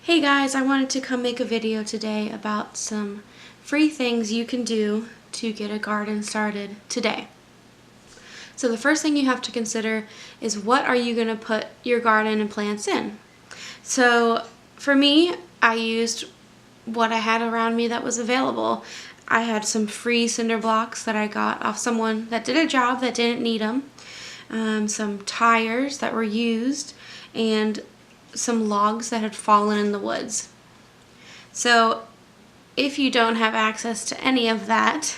Hey guys, I wanted to come make a video today about some free things you can do to get a garden started today. So the first thing you have to consider is what are you going to put your garden and plants in. So for me, I used what I had around me that was available. I had some free cinder blocks that I got off someone that did a job that didn't need them, some tires that were used, and some logs that had fallen in the woods. So if you don't have access to any of that,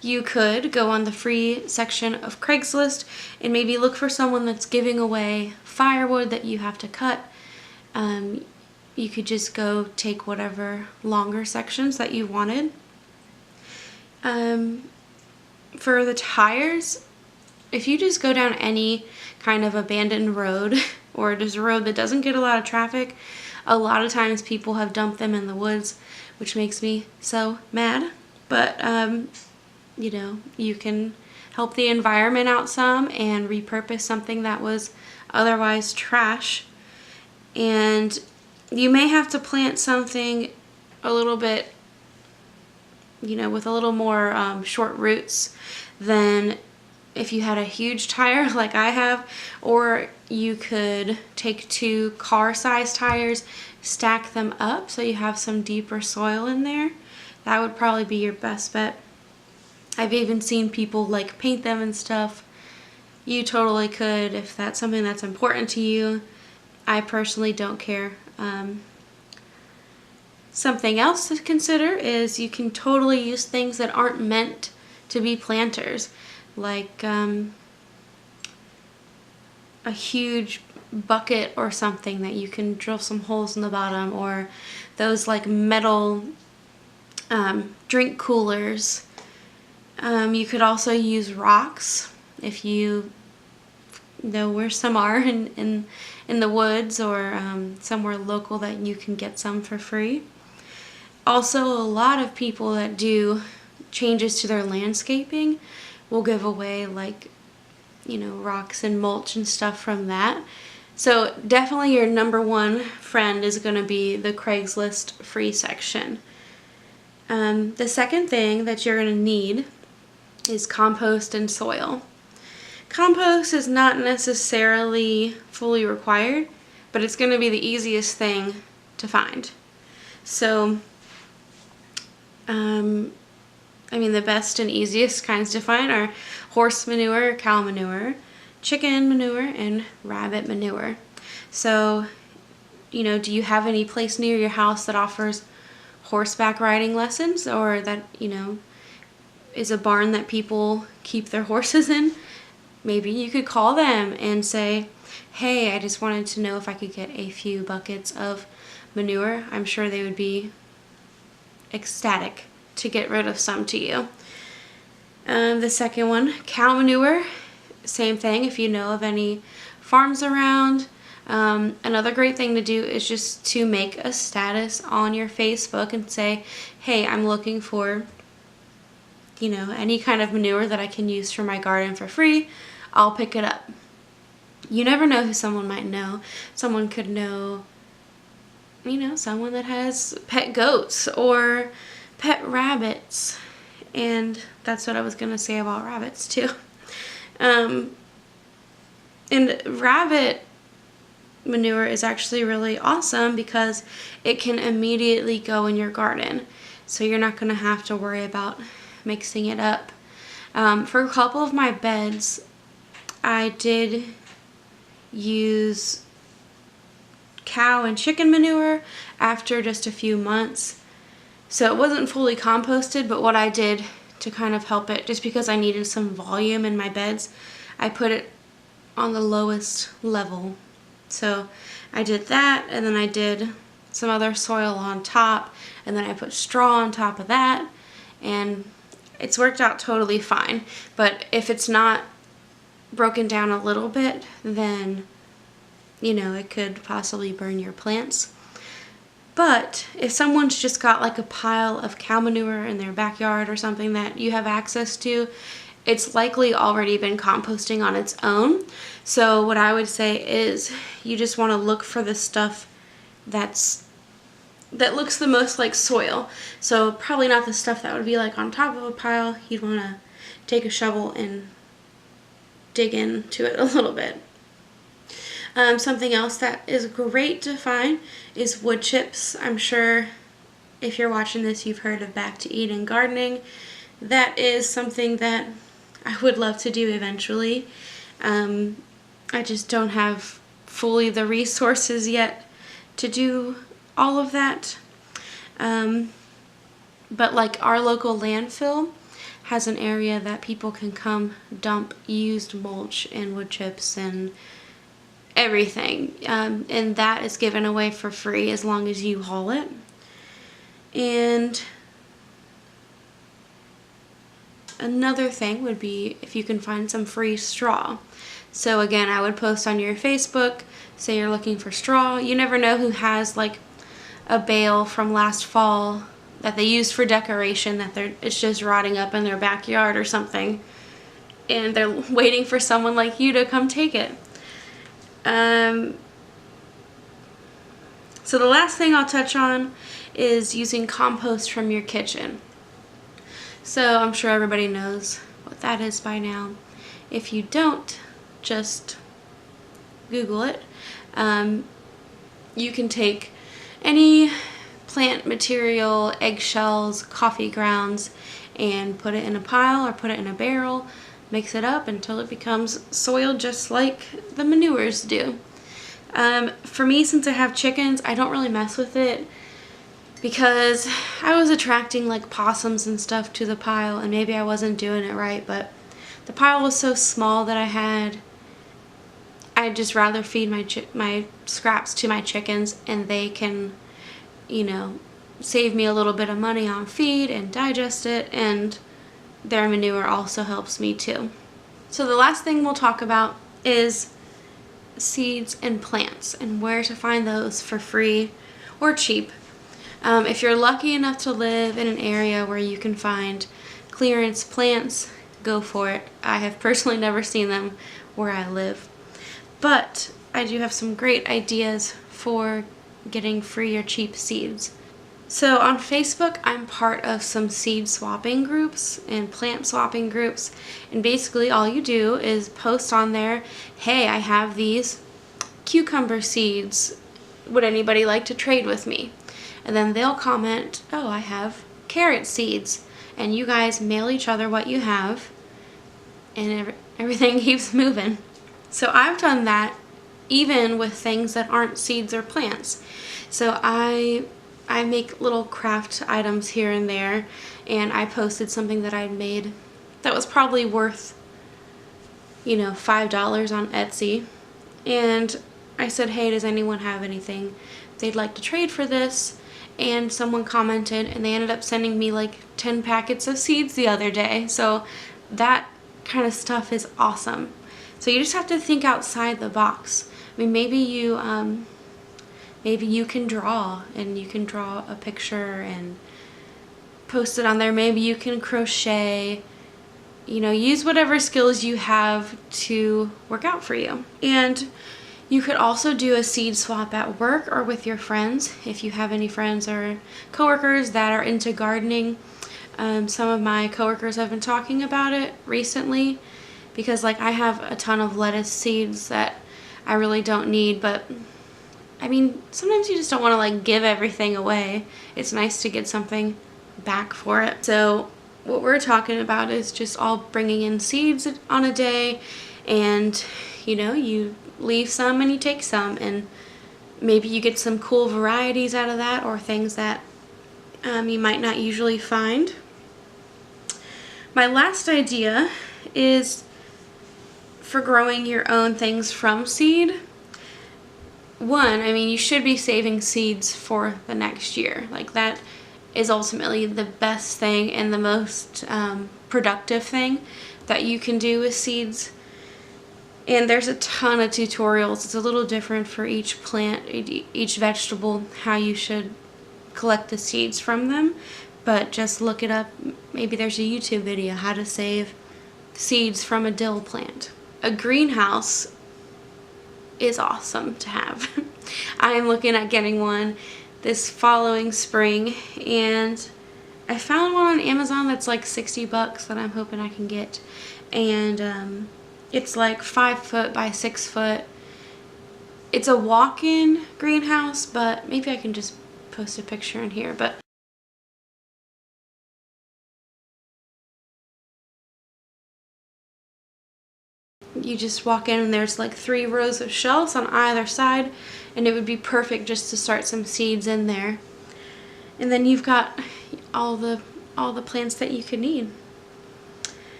you could go on the free section of Craigslist and maybe look for someone that's giving away firewood that you have to cut. You could just go take whatever longer sections that you wanted. For the tires, if you just go down any kind of abandoned road or just a road that doesn't get a lot of traffic, a lot of times people have dumped them in the woods, which makes me so mad. But, you know, you can help the environment out some and repurpose something that was otherwise trash. And you may have to plant something a little bit, you know, with a little more short roots than if you had a huge tire like I have, or you could take 2 car-sized tires, stack them up so you have some deeper soil in there. That would probably be your best bet. I've even seen people like paint them and stuff. You totally could if that's something that's important to you. I personally don't care. Something else to consider is you can totally use things that aren't meant to be planters, like a huge bucket or something that you can drill some holes in the bottom, or those like metal drink coolers. You could also use rocks if you know where some are in the woods, or somewhere local that you can get some for free. Also, a lot of people that do changes to their landscaping will give away, like, you know, rocks and mulch and stuff from that. So definitely your number one friend is going to be the Craigslist free section. The second thing that you're going to need is compost and soil. Compost is not necessarily fully required, but it's going to be the easiest thing to find. So, I mean, the best and easiest kinds to find are horse manure, cow manure, chicken manure, and rabbit manure. So, you know, do you have any place near your house that offers horseback riding lessons, or that, you know, is a barn that people keep their horses in? Maybe you could call them and say, hey, I just wanted to know if I could get a few buckets of manure. I'm sure they would be ecstatic to get rid of some to you. The second one, cow manure, same thing if you know of any farms around. Another great thing to do is just to make a status on your Facebook and say, hey, I'm looking for, you know, any kind of manure that I can use for my garden for free. I'll pick it up. You never know who someone might know. Someone could know, you know, someone that has pet goats or pet rabbits. And that's what I was going to say about rabbits too. And rabbit manure is actually really awesome because it can immediately go in your garden. So you're not going to have to worry about mixing it up. For a couple of my beds, I did use cow and chicken manure after just a few months. So it wasn't fully composted, but what I did to kind of help it, just because I needed some volume in my beds, I put it on the lowest level. So I did that, and then I did some other soil on top, and then I put straw on top of that, and it's worked out totally fine. But if it's not broken down a little bit, then, you know, it could possibly burn your plants. But if someone's just got like a pile of cow manure in their backyard or something that you have access to, it's likely already been composting on its own. So what I would say is you just want to look for the stuff that's that looks the most like soil. So probably not the stuff that would be like on top of a pile. You'd want to take a shovel and dig into it a little bit. Something else that is great to find is wood chips. I'm sure if you're watching this, you've heard of Back to Eden gardening. That is something that I would love to do eventually. I just don't have fully the resources yet to do all of that. But like our local landfill has an area that people can come dump used mulch and wood chips and everything. And that is given away for free as long as you haul it. And another thing would be if you can find some free straw. So again, I would post on your Facebook, say you're looking for straw. You never know who has like a bale from last fall that they used for decoration that it's just rotting up in their backyard or something, and they're waiting for someone like you to come take it. So the last thing I'll touch on is using compost from your kitchen. So I'm sure everybody knows what that is by now. If you don't, just Google it. You can take any plant material, eggshells, coffee grounds, and put it in a pile or put it in a barrel, mix it up until it becomes soil just like the manures do. For me, since I have chickens, I don't really mess with it because I was attracting like possums and stuff to the pile, and maybe I wasn't doing it right, but the pile was so small that I'd just rather feed my scraps to my chickens, and they can, you know, save me a little bit of money on feed and digest it, and their manure also helps me too. So the last thing we'll talk about is seeds and plants and where to find those for free or cheap. If you're lucky enough to live in an area where you can find clearance plants, go for it. I have personally never seen them where I live, but I do have some great ideas for getting free or cheap seeds. So on Facebook, I'm part of some seed swapping groups and plant swapping groups, and basically all you do is post on there, hey, I have these cucumber seeds, would anybody like to trade with me? And then they'll comment, oh, I have carrot seeds, and you guys mail each other what you have, and everything keeps moving. So I've done that even with things that aren't seeds or plants. So I make little craft items here and there, and I posted something that I'd made that was probably worth, you know, $5 on Etsy, and I said, hey, does anyone have anything they'd like to trade for this? And someone commented, and they ended up sending me like 10 packets of seeds the other day. So that kind of stuff is awesome. So you just have to think outside the box. I mean, maybe you can draw, and you can draw a picture and post it on there. Maybe you can crochet. You know, use whatever skills you have to work out for you. And you could also do a seed swap at work or with your friends if you have any friends or coworkers that are into gardening. Some of my coworkers have been talking about it recently because like I have a ton of lettuce seeds that I really don't need, but I mean, sometimes you just don't want to like give everything away. It's nice to get something back for it. So what we're talking about is just all bringing in seeds on a day, and you know, you leave some and you take some, and maybe you get some cool varieties out of that, or things that you might not usually find. My last idea is for growing your own things from seed. One, I mean, you should be saving seeds for the next year. Like, that is ultimately the best thing and the most productive thing that you can do with seeds. And there's a ton of tutorials. It's a little different for each plant, each vegetable, how you should collect the seeds from them. But just look it up. Maybe there's a YouTube video, how to save seeds from a dill plant. A greenhouse is awesome to have. I'm looking at getting one. this following spring, and I found one on Amazon that's like 60 bucks that I'm hoping I can get. And it's like 5 foot by 6 foot. It's a walk-in greenhouse, but maybe I can just post a picture in here. But you just walk in and there's like 3 rows of shelves on either side, and it would be perfect just to start some seeds in there. And then you've got all the plants that you could need.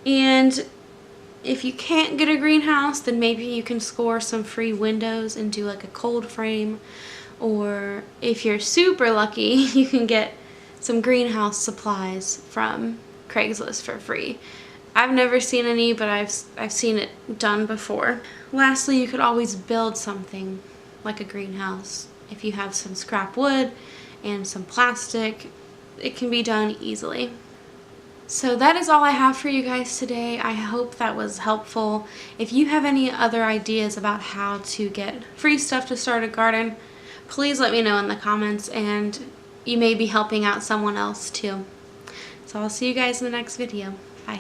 And if you can't get a greenhouse, then maybe you can score some free windows and do like a cold frame. Or if you're super lucky, you can get some greenhouse supplies from Craigslist for free. I've never seen any, but I've seen it done before. Lastly, you could always build something like a greenhouse. If you have some scrap wood and some plastic, it can be done easily. So that is all I have for you guys today. I hope that was helpful. If you have any other ideas about how to get free stuff to start a garden, please let me know in the comments, and you may be helping out someone else too. So I'll see you guys in the next video. Bye.